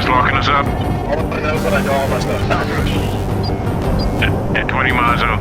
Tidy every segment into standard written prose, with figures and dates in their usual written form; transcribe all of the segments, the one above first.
Locking us up. I don't know, but I know all my stuff's accurate. At 20 miles out.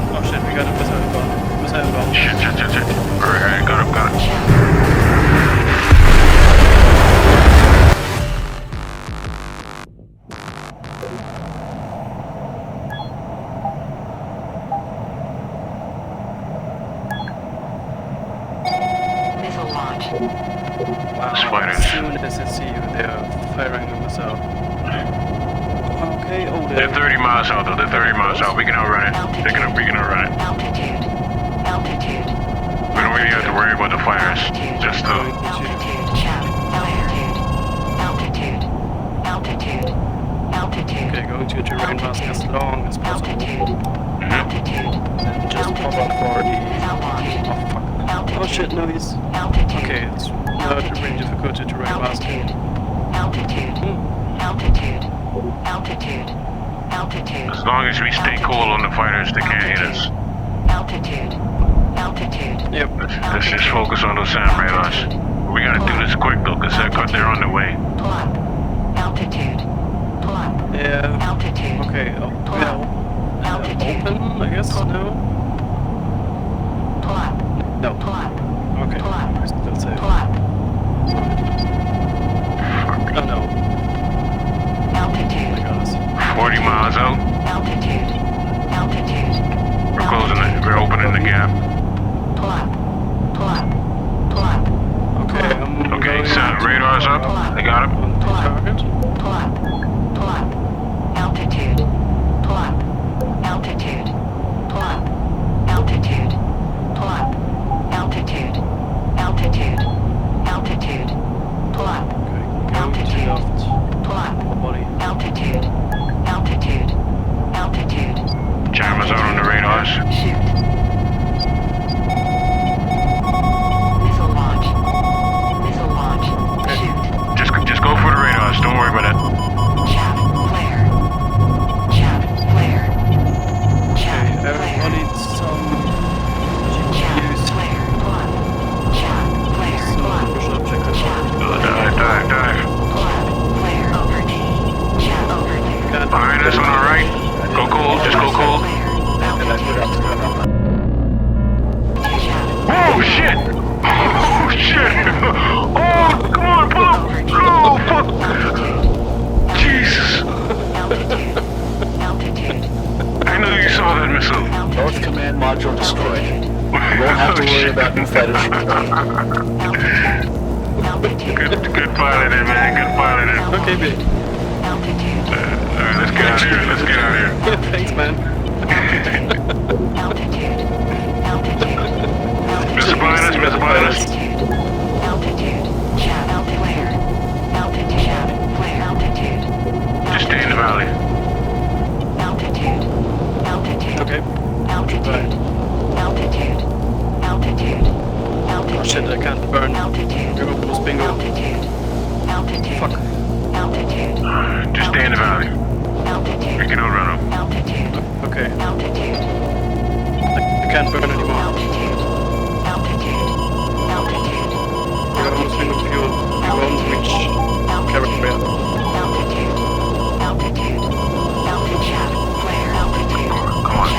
Oh shit, we got a missile inbound. Shit. Alright, got it. Wow, Spiders. as soon as I see you, they're firing a missile. Okay, oh, They're 30 miles out though, they're 30 miles out. We can outrun it. We can outrun it. Altitude. We don't really have to worry about the fires. Just the... Okay, going to terrain mask as long as possible. And just pop out for the... Oh fuck. Oh shit, no he's... Okay, it's not really difficult to terrain mask. As long as we stay cool on the fighters, they can't hit us. Yep. Let's just focus on those SAM radars. We gotta do this quick though, cause they're on their way. Yeah. Okay, oh, well. Open, I guess? No? No. Okay. Still safe. Oh no. Oh my goodness. 40 miles out. We're closing it. We're opening the gap. Okay, Okay, so radars up. They got him. On the target. Jammers out on the radars. Just go for the radars. Don't worry about it. Okay, everybody needs some GPUs. Some crucial objectives. Dive. Behind us on our right. Go cool. Just go cool. Oh shit! Oh shit! Oh, come on, pull up! Oh fuck! Jesus! I knew you saw that missile. North Command module destroyed. You won't have to worry about new fighters. Good piloting, man. Good piloting. Okay, big. Alright, let's get out of here. Yeah, thanks, man. Mr. Blinders. Just stay in the valley. Okay. Right. Oh shit, I can't burn. You're almost bingo. Fuck. Just stay in the valley. We can outrun them. Okay. I can't burn anymore. You're almost bingo fuel. You won't reach carrier.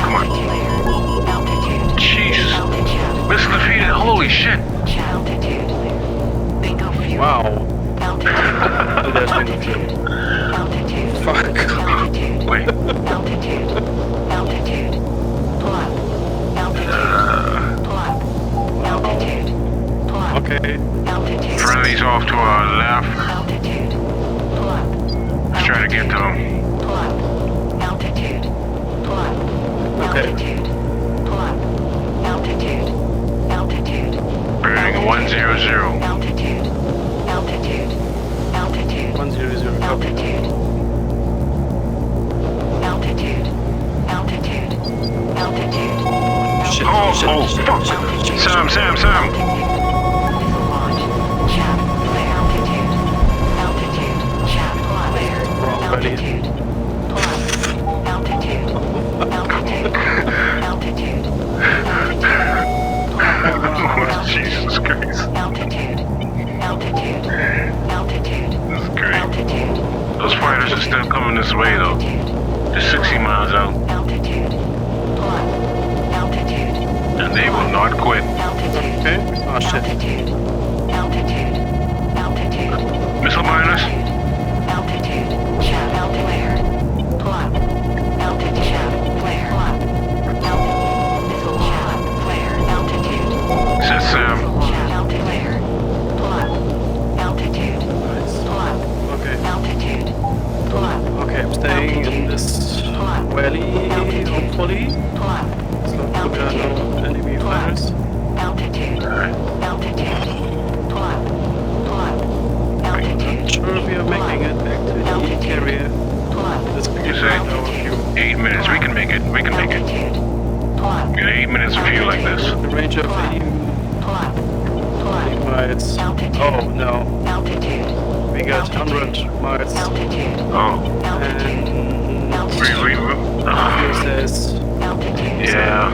Come on. Jesus. Missile defeated. Holy shit. Wow. Oh, there's bingo fuel. Fuck. Wait. Okay. Friendly's off to our left. Let's try to get to them. Okay. Bearing 100. 100, copy. oh, fuck! Sam. Jesus Christ. This is great. Those fighters are still coming this way though. They're 60 miles out. And they will not quit. Okay. Oh shit. Missile miners? Says Sam. Okay, I'm staying in this valley, hopefully. As long as there are no enemy fighters. I'm not sure if we are making it back to the area. This You say 8 minutes. We can make it. We got 8 minutes of fuel like this. The range of 80 miles. Oh no. We got 100 miles. Oh. And We says yeah.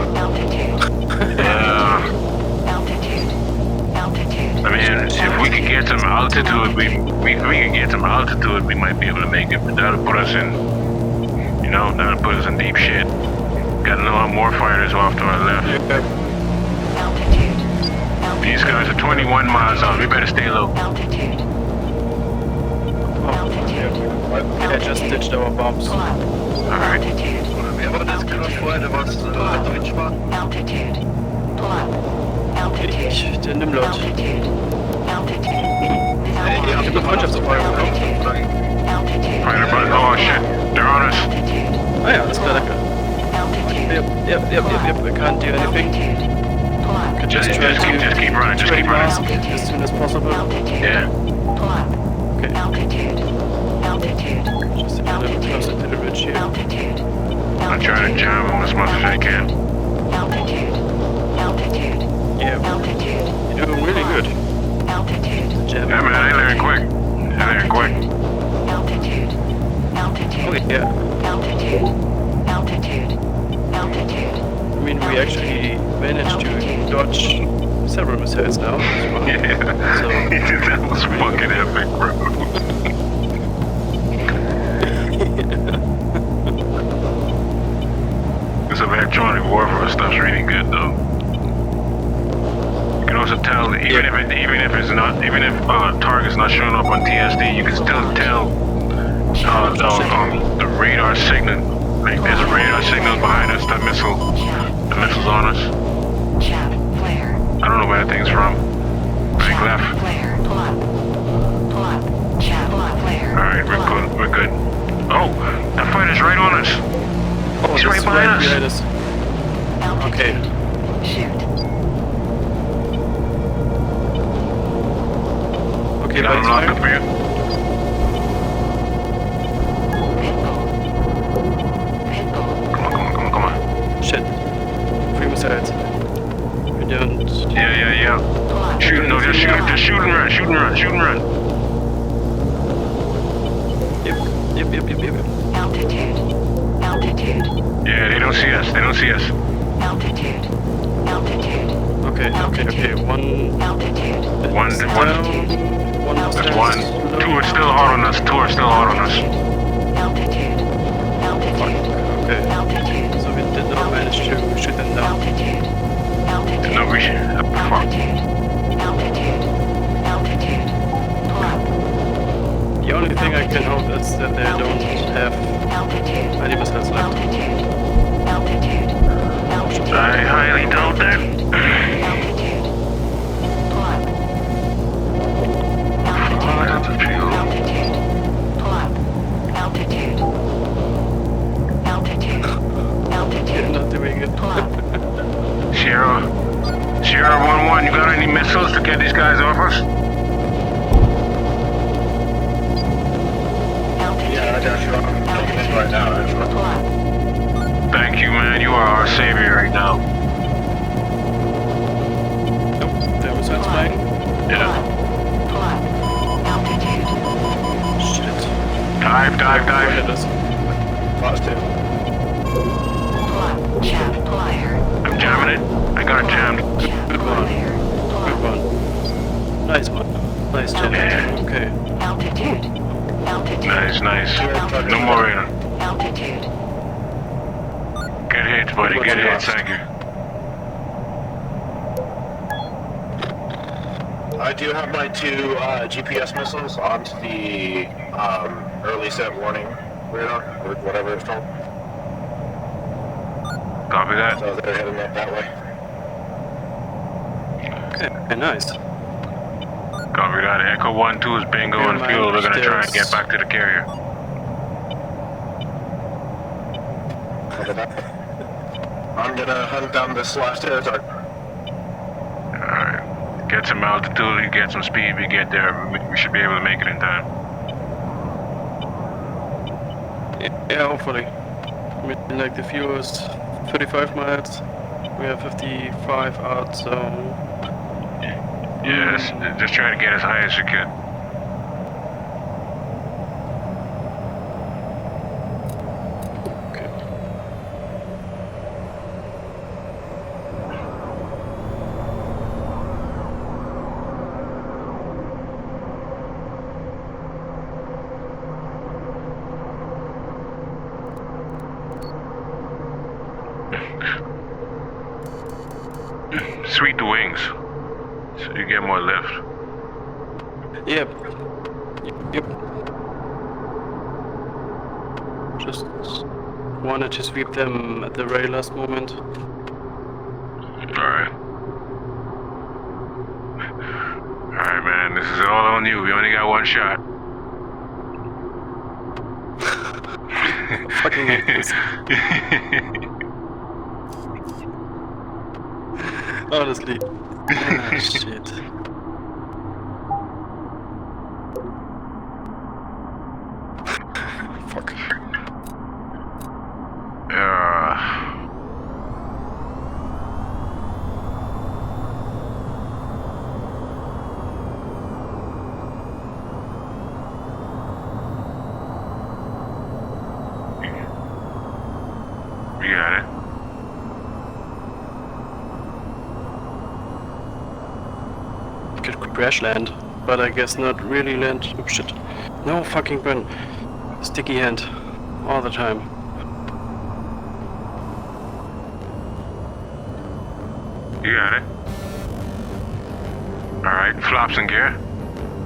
I mean, if we could get some altitude, we could get some altitude, we might be able to make it, but that'll put us in, that'll put us in deep shit. Got a lot more fighters off to our left. These guys are 21 miles out, we better stay low. I just ditched our bombs. Alright. Wer war das gerade vorher, der was Deutsch war? Ich, der Nimlot. Ihr habt eine Freundschaftsanfrage bekommen. Fighter button, oh shit, they're on us. Ah ja, alles klar, danke. Yep, I can't do anything. Just keep running, just keep mask running. as soon as possible. Yeah. Okay. Just a little closer to the ridge here. I'm trying to jam them as much as I can. Yeah, you're doing really good. Yeah man, they learn quick. Oh yeah. I mean, we actually managed to dodge several missiles now. Yeah. So that was fucking epic, bro. This electronic warfare stuff's really good though. You can also tell, even if target's not showing up on TSD, you can still tell the radar signal. Like there's a radar signal behind us. The missile's on us. I don't know where that thing's from. Right, left. Alright, we're good. Oh, that fighter's right on us. oh, He's it's right behind us. Okay. Okay, Got him locked up for you. Come on. Shit. 3 missiles. We don't... Yeah. Shoot, no, just shoot and run. Yep. Yeah, they don't see us. Okay. One is down. One is That's down. one. Two are still hard on us. Okay. So we did not manage to shoot them down. No, we should. Fuck. The only thing I can hope is that they don't have any missiles left. I highly doubt that. That's a fuel. Yeah, not doing it. Sierra 1-1, you got any missiles to get these guys off us? Yeah, I got you. I'm taking it right now, actually. Thank you, man. You are our savior right now. missiles flying? Yeah. Shit. Dive. Go ahead, us. Positive. I'm jamming it. I got it jammed. Good one. Good one. Nice one. Nice jam. Yeah. Okay. Nice. No more radar. Good hits, buddy. Good hits. Thank you. I do have my 2 GPS missiles onto the early set warning radar, or whatever it's called. Copy that. So they're heading up that way. Okay, nice. Copy that. Echo 1-2 is bingo Never and mind, fuel. We're gonna try and there's- get back to the carrier. Copy that. I'm gonna hunt down this last air target. Alright. Get some altitude, get some speed, we get there. We should be able to make it in time. Yeah, hopefully. I mean, like the fuel is 35 miles. We have 55 out, so... Yeah, just try to get as high as you can. Okay. Sweep the wings, so you get more lift. Yep. Yep. Just wanted to sweep them at the very last moment. Alright. Alright, man, this is all on you. We only got one shot. Fucking hate this. Honestly. Ah, shit. Fuck. We got it. Could crash land, but I guess not really land. Oh shit. No fucking burn. Sticky hand. All the time. You got it. Alright, flops in gear.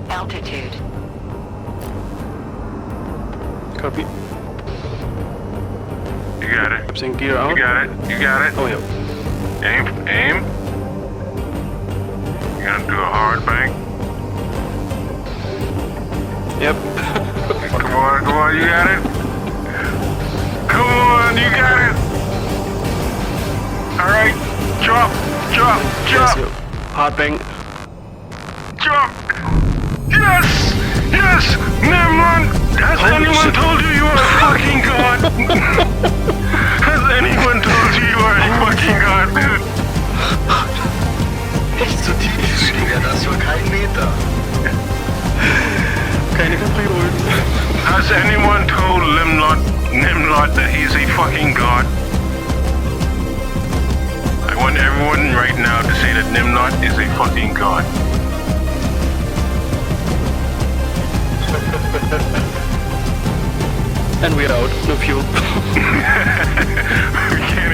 Altitude. Copy. You got it. Flaps in gear out. You got it. You got it. Oh yeah. Aim. You're gonna do a hard bank. Yep. Come on, you got it. Come on, you got it. Alright, drop. Yes, yo. Hard bang. Drop. Yes. Nimrod, has anyone told you you are a fucking god? Has anyone told you you are a fucking god, dude? Nicht zu tief, Rüdiger, das war kein Meter. Keine Kapriolen. Has anyone told Nimrod that he's a fucking god? I want everyone right now to say that Nimrod is a fucking god. And we're out. No fuel. We can't